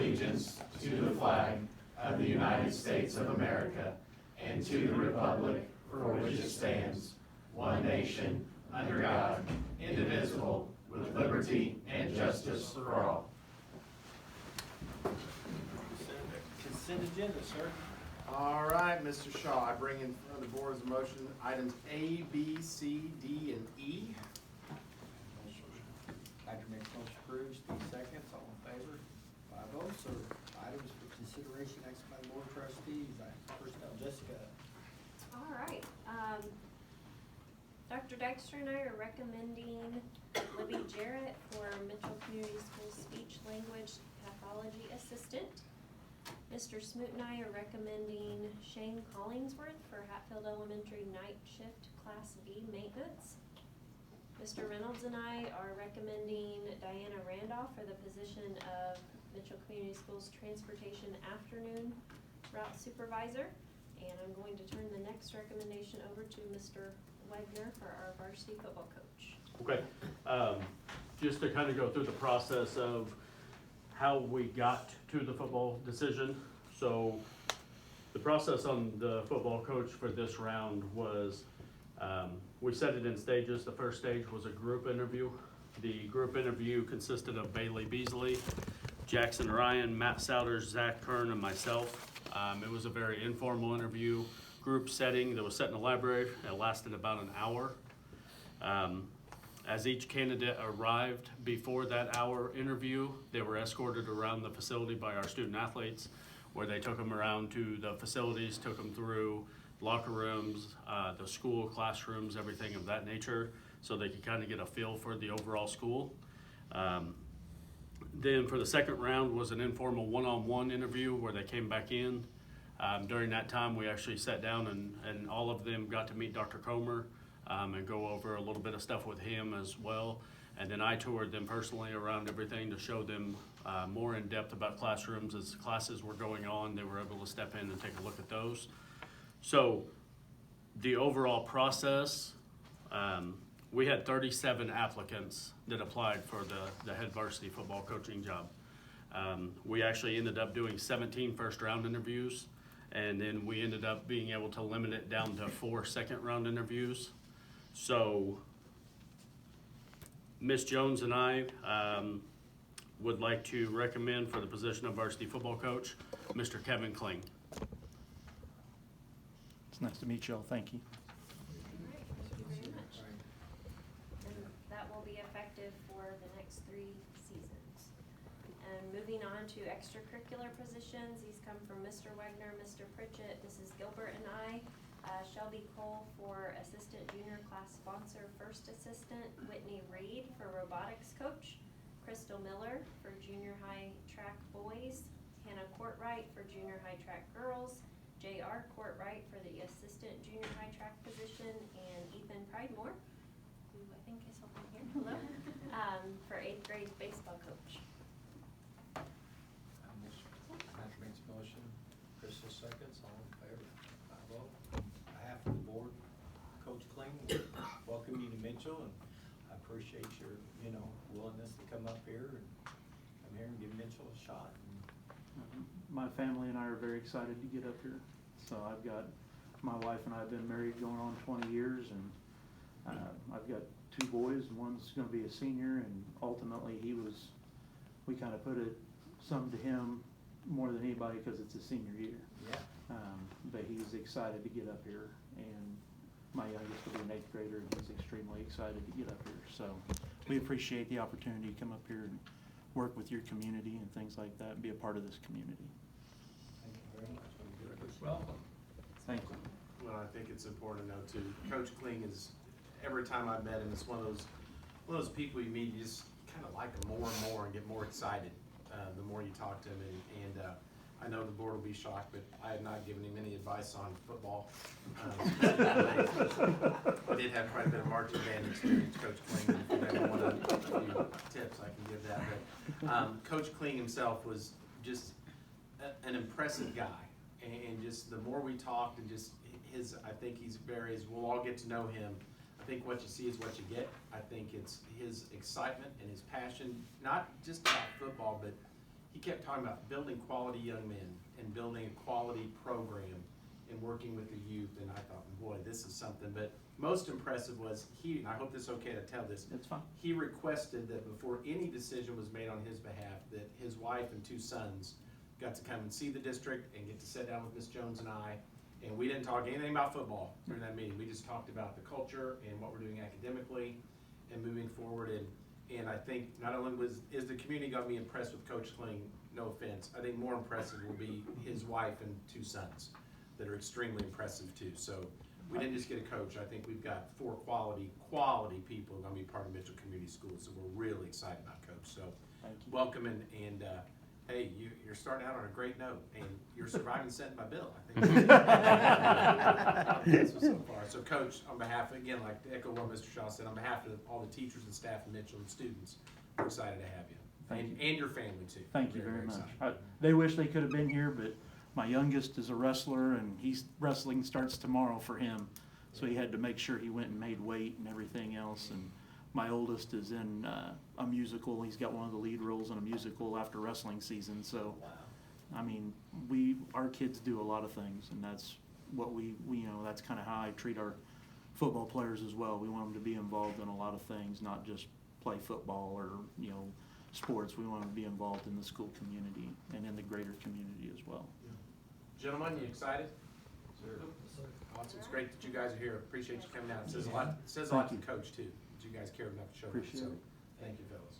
allegiance to the flag of the United States of America and to the republic for which it stands, one nation, under God, indivisible, with liberty and justice for all. Consent agenda, sir. All right, Mr. Shaw, I bring in front of the board as a motion items A, B, C, D, and E. Dr. makes motion approves, Steve seconds, all in favor? 5-0, so items for consideration next by the board of trustees, personnel, Jessica. All right, Dr. Dexter and I are recommending Libby Jarrett for Mitchell Community School Speech Language Pathology Assistant. Mr. Smoot and I are recommending Shane Collingsworth for Hatfield Elementary Night Shift Class B Maintenance. Mr. Reynolds and I are recommending Diana Randolph for the position of Mitchell Community Schools Transportation Afternoon Route Supervisor. And I'm going to turn the next recommendation over to Mr. Wegner for our varsity football coach. Okay, just to kind of go through the process of how we got to the football decision. So the process on the football coach for this round was, we set it in stages. The first stage was a group interview. The group interview consisted of Bailey Beasley, Jackson Ryan, Matt Souders, Zach Kern, and myself. It was a very informal interview, group setting that was set in the library. It lasted about an hour. As each candidate arrived before that hour interview, they were escorted around the facility by our student athletes, where they took them around to the facilities, took them through locker rooms, the school classrooms, everything of that nature, so they could kind of get a feel for the overall school. Then for the second round was an informal one-on-one interview where they came back in. During that time, we actually sat down and all of them got to meet Dr. Comer and go over a little bit of stuff with him as well. And then I toured them personally around everything to show them more in depth about classrooms. As classes were going on, they were able to step in and take a look at those. So the overall process, we had 37 applicants that applied for the head varsity football coaching job. We actually ended up doing 17 first round interviews, and then we ended up being able to limit it down to 4 second round interviews. So Ms. Jones and I would like to recommend for the position of varsity football coach, Mr. Kevin Kling. It's nice to meet you all. Thank you. Thank you very much. And that will be effective for the next 3 seasons. And moving on to extracurricular positions, these come from Mr. Wegner, Mr. Pritchett, Mrs. Gilbert, and I. Shelby Cole for assistant junior class sponsor first assistant, Whitney Reed for robotics coach, Crystal Miller for junior high track boys, Hannah Courtwright for junior high track girls, J.R. Courtwright for the assistant junior high track position, and Ethan Pridemore, who I think is helping here, hello, for 8th grade baseball coach. Dr. makes motion, Crystal seconds, all in favor? 5-0. On behalf of the board, Coach Kling, welcome you to Mitchell, and I appreciate your, willingness to come up here and come here and give Mitchell a shot. My family and I are very excited to get up here. So my wife and I have been married going on 20 years, and I've got 2 boys, and one's going to be a senior, and ultimately we kind of put it some to him more than anybody because it's a senior year. Yeah. But he's excited to get up here, and my youngest will be an 8th grader, and he's extremely excited to get up here. So we appreciate the opportunity to come up here and work with your community and things like that and be a part of this community. Thank you very much. Welcome. Thank you. Well, I think it's important to know too, Coach Kling is, every time I've met him, it's one of those people you meet, you just kind of like him more and more and get more excited the more you talk to him. And I know the board will be shocked, but I have not given him any advice on football. I did have quite a bit of marching band experience, Coach Kling. If you ever want a few tips, I can give that. But Coach Kling himself was just an impressive guy. And just the more we talked, and just I think we'll all get to know him. I think what you see is what you get. I think it's his excitement and his passion, not just about football, but he kept talking about building quality young men and building a quality program and working with the youth, and I thought, boy, this is something. But most impressive was and I hope this is okay to tell this, It's fine. he requested that before any decision was made on his behalf, that his wife and 2 sons got to come and see the district and get to sit down with Ms. Jones and I. And we didn't talk anything about football during that meeting. We just talked about the culture and what we're doing academically and moving forward. And I think not only is the community gonna be impressed with Coach Kling, no offense, I think more impressive will be his wife and 2 sons that are extremely impressive too. So we didn't just get a coach. I think we've got 4 quality people who are gonna be part of Mitchell Community Schools. So we're really excited about Coach. So Thank you. welcome and hey, you're starting out on a great note, and you're surviving setting my bill, I think. That's what's so far. So Coach, on behalf, again, like to echo what Mr. Shaw said, on behalf of all the teachers and staff in Mitchell and students, we're excited to have you. Thank And your family too. Thank you very much. excited. They wish they could have been here, but my youngest is a wrestler, and wrestling starts tomorrow for him. So he had to make sure he went and made weight and everything else. And my oldest is in a musical. He's got one of the lead roles in a musical after wrestling season. So, I mean, our kids do a lot of things, and that's what we that's kind of how I treat our football players as well. We want them to be involved in a lot of things, not just play football or, sports. We want them to be involved in the school community and in the greater community as well. Gentlemen, you excited? Awesome. It's great that you guys are here. Appreciate you coming out. It says a lot. It says a lot to the coach too, that you guys cared enough to show up. Appreciate So, it. thank you, fellas.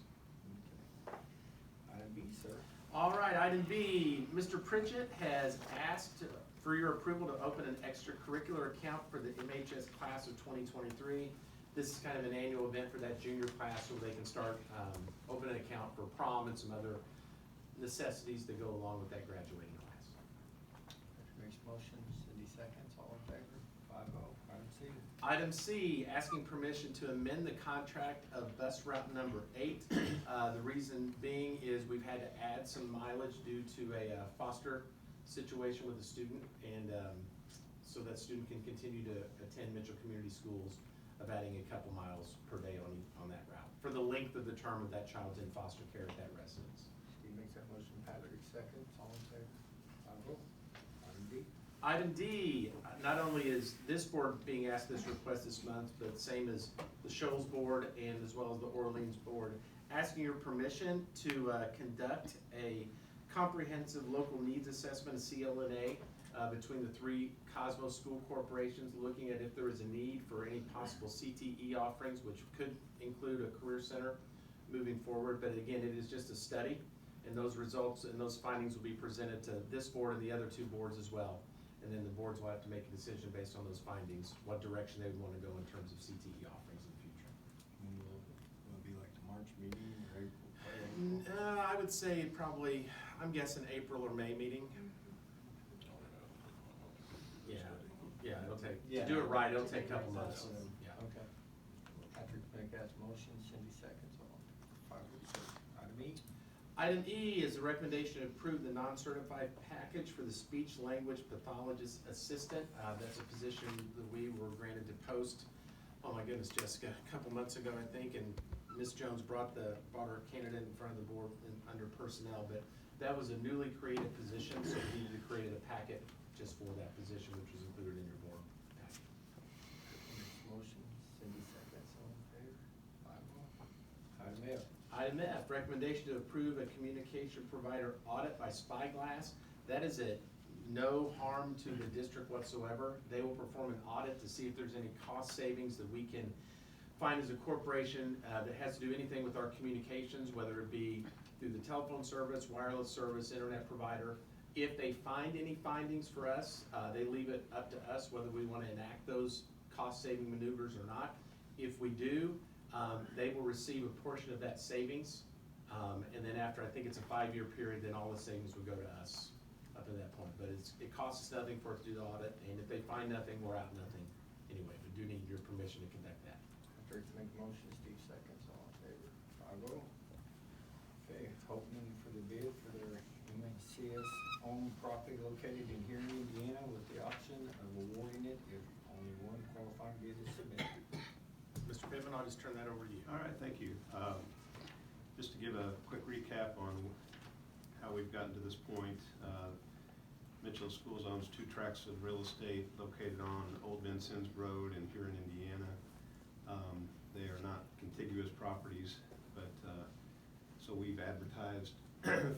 Item B, sir. All right, item B, Mr. Pritchett has asked for your approval to open an extracurricular account for the MHS class of 2023. This is kind of an annual event for that junior class where they can start opening an account for prom and some other necessities that go along with that graduating class. Patrick makes motion, Cindy seconds, all in favor, 5-0. Item C. Item C, asking permission to amend the contract of bus route number 8. The reason being is we've had to add some mileage due to a foster situation with a student, and so that student can continue to attend Mitchell Community Schools, of adding a couple miles per day on that route for the length of the term of that child's in foster care at that residence. Steve makes that motion, Patrick seconds, all in favor, 5-0. Item D. Item D, not only is this board being asked this request this month, but same as the Shoals Board and as well as the Orleans Board, asking your permission to conduct a comprehensive local needs assessment, a CLNA, between the 3 Cosmos school corporations, looking at if there is a need for any possible CTE offerings, which could include a career center moving forward. But again, it is just a study, and those results and those findings will be presented to this board and the other 2 boards as well. And then the boards will have to make a decision based on those findings, what direction they would want to go in terms of CTE offerings in the future. Will it be like the March meeting or April? I would say probably, I'm guessing April or May meeting. Yeah, it'll take, to do it right, it'll take a couple months. Yeah. Okay. Patrick make that motion, Cindy seconds, all in favor, 5-0. Item E. Item E is a recommendation to approve the non-certified package for the speech language pathologist assistant. That's a position that we were granted to post, oh my goodness, Jessica, a couple months ago, I think, and Ms. Jones brought her candidate in front of the board under personnel, but that was a newly created position, so we needed to create a packet just for that position, which was included in your board packet. Motion, Cindy seconds, all in favor, 5-0. Item F. Item F, recommendation to approve a communication provider audit by Spyglass. That is at no harm to the district whatsoever. They will perform an audit to see if there's any cost savings that we can find as a corporation that has to do anything with our communications, whether it be through the telephone service, wireless service, internet provider. If they find any findings for us, they leave it up to us whether we want to enact those cost-saving maneuvers or not. If we do, they will receive a portion of that savings, and then after, I think it's a 5-year period, then all the savings will go to us up to that point. But it costs us nothing for us to do the audit, and if they find nothing, we're out nothing anyway. We do need your permission to conduct that. Patrick make motion, Steve seconds, all in favor, 5-0. Okay, opening for the bid for their MHCS owned property located in Erie, Indiana, with the option of awarding it if only one qualifying bid is submitted. Mr. Pittman, I'll just turn that over to you. All right, thank you. Just to give a quick recap on how we've gotten to this point. Mitchell Schools owns 2 tracts of real estate located on Old Ben Sims Road and here in Indiana. They are not contiguous properties, but so we've advertised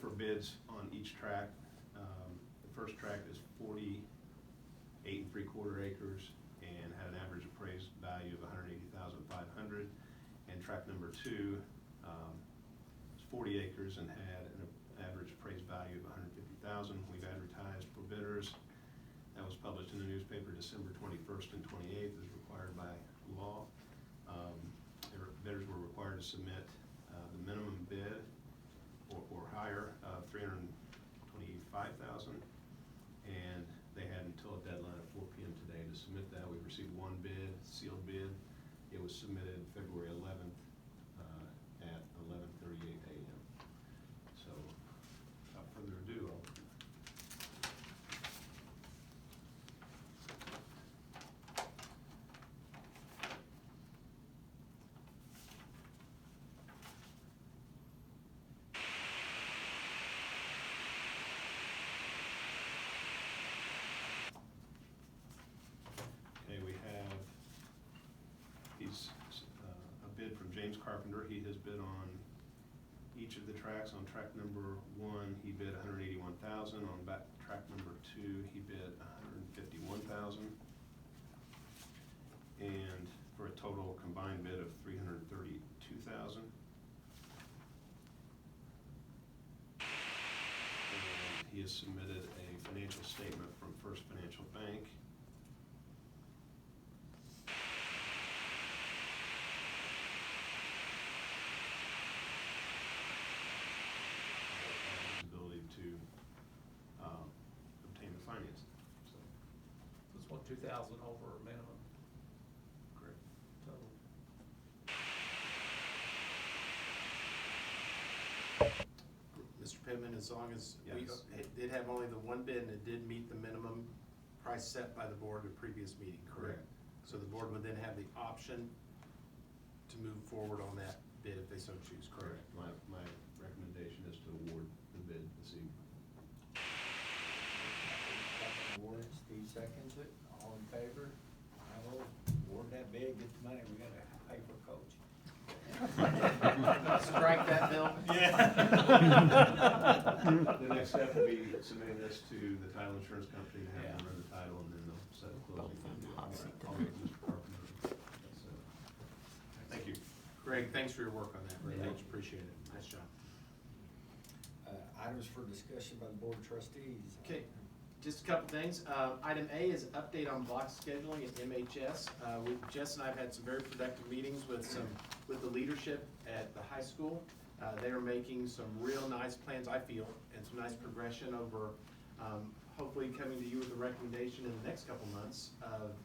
for bids on each tract. The first tract is 48 3/4 acres and had an average appraised value of $180,500. And tract number 2 is 40 acres and had an average appraised value of $150,000. We've advertised for bidders. That was published in the newspaper December 21st and 28th as required by law. Bidders were required to submit the minimum bid or higher of $325,000, and they had until a deadline of 4 p.m. today to submit that. We received 1 bid, sealed bid. It was submitted February 11th at 11:38 a.m. So, without further ado, we have a bid from James Carpenter. He has bid on each of the tracks. On track number 1, he bid $181,000. On track number 2, he bid $151,000. And for a total combined bid of $332,000. And he has submitted a financial statement from First Financial Bank. Ability to obtain the financing. So, This one 2,000 over minimum great. total. Mr. Pittman, as long as we Yes. it did have only the 1 bid and it did meet the minimum price set by the board at the previous meeting, correct? Correct. So the board would then have the option to move forward on that bid if they so choose, correct? My recommendation is to award the bid this evening. Award, Steve seconds it, all in favor? I will award that bid, get the money, we gotta pay for coach. Strike that bill? The next step will be submitting this to the title insurance company to have them run the title, and then they'll set a closing. I'll make Mr. Carpenter. Thank you. Greg, thanks for your work on that, very much appreciate it, nice job. Items for discussion by the board of trustees. Okay, just a couple things. Item A is update on block scheduling at MHS. Jess and I have had some very productive meetings with the leadership at the high school. They are making some real nice plans, I feel, and some nice progression over, hopefully coming to you with a recommendation in the next couple months of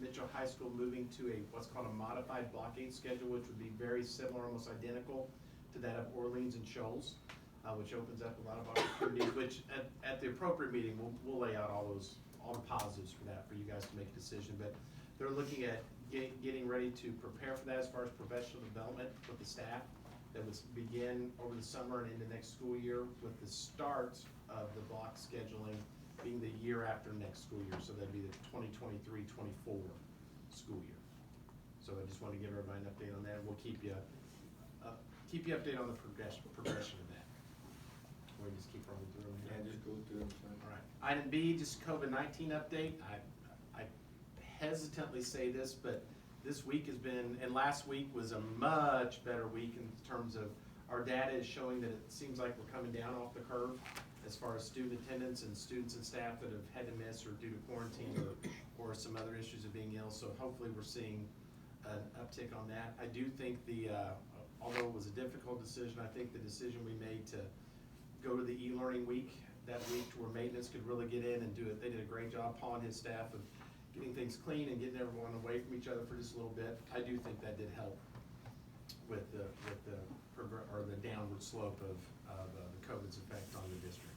Mitchell High School moving to what's called a modified blockade schedule, which would be very similar, almost identical to that of Orleans and Shoals. Which opens up a lot of opportunities, which at the appropriate meeting, we'll lay out all the positives for that for you guys to make a decision. But they're looking at getting ready to prepare for that as far as professional development with the staff that would begin over the summer and into next school year, with the start of the block scheduling being the year after next school year. So that'd be the 2023-24 school year. So I just want to give everybody an update on that. We'll keep you updated on the progression of that. We just keep rolling through them. Yeah, just go through them. All right. Item B, just COVID-19 update. I hesitantly say this, but this week has been, and last week was a much better week in terms of our data is showing that it seems like we're coming down off the curve as far as student attendance and students and staff that have had to miss or due to quarantine or some other issues of being ill. So hopefully we're seeing an uptick on that. I do think although it was a difficult decision, I think the decision we made to go to the e-learning week that week to where maintenance could really get in and do it. They did a great job, Paul and his staff, of getting things clean and getting everyone away from each other for just a little bit. I do think that did help with the downward slope of the COVID's effect on the district.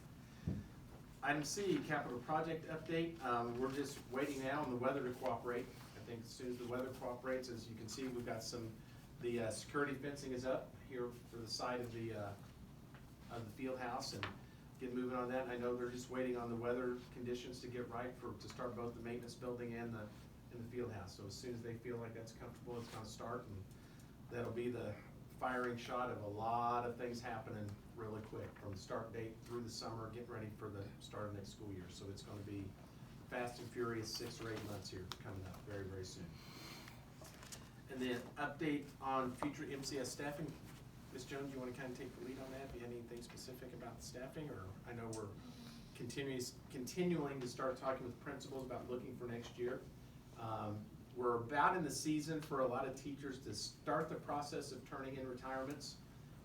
Item C, capital project update. We're just waiting now on the weather to cooperate. I think as soon as the weather cooperates, as you can see, we've got the security fencing is up here for the side of the of the field house and get moving on that. And I know they're just waiting on the weather conditions to get right to start both the maintenance building and the field house. So as soon as they feel like that's comfortable, it's gonna start, and that'll be the firing shot of a lot of things happening really quick, from the start date through the summer, getting ready for the start of next school year. So it's gonna be fast and furious 6 or 8 months here coming up very, very soon. And then update on future MCS staffing. Ms. Jones, you wanna kinda take the lead on that? Do you have anything specific about the staffing, or I know we're continuing to start talking with principals about looking for next year. We're about in the season for a lot of teachers to start the process of turning in retirements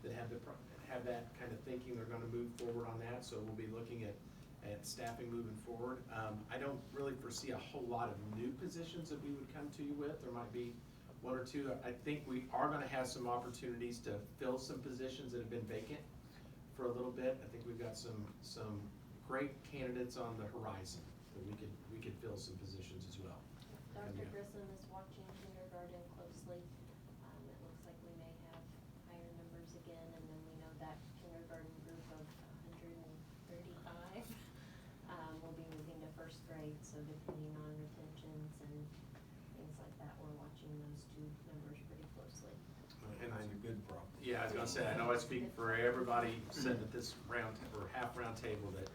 that have that kind of thinking they're gonna move forward on that, so we'll be looking at staffing moving forward. I don't really foresee a whole lot of new positions that we would come to you with. There might be 1 or 2. I think we are gonna have some opportunities to fill some positions that have been vacant for a little bit. I think we've got some great candidates on the horizon that we could fill some positions as well. Dr. Grissom is watching kindergarten closely. It looks like we may have higher numbers again, and then we know that kindergarten group of 135 will be moving to first grade, so depending on retentions and things like that, we're watching those 2 numbers pretty closely. And That's a good problem. Yeah, I was gonna say, I know I speak for everybody sitting at this half round table, that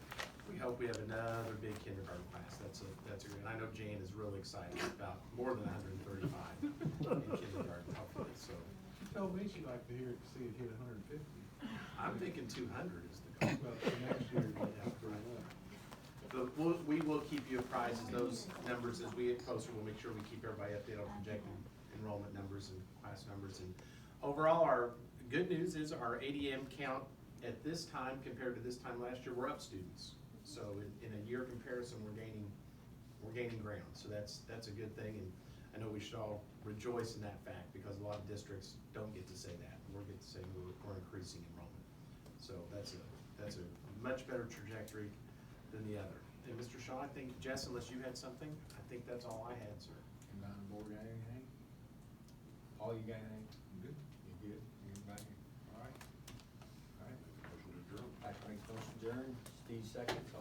we hope we have another big kindergarten class. That's a great, and I know Jane is really excited about more than 135 in kindergarten, hopefully, so. She told me she'd like to see it hit 150. I'm thinking 200 is the goal. Well, for next year, But we will keep you apprised as those numbers, as we get closer, we'll make sure we keep everybody updated on projected enrollment numbers and class numbers. And overall, our good news is our ADM count at this time compared to this time last year, we're up students. So in a year comparison, we're gaining ground. So that's a good thing, and I know we should all rejoice in that fact, because a lot of districts don't get to say that. We're get to say we're increasing enrollment. So that's a much better trajectory than the other. And Mr. Shaw, I think, Jess, unless you had something, I think that's all I had, sir. Combined board got anything? Paul, you got anything? Good. You good? Everybody? All right. All right. Motion to adjourn. I make motion adjourn. Steve seconds.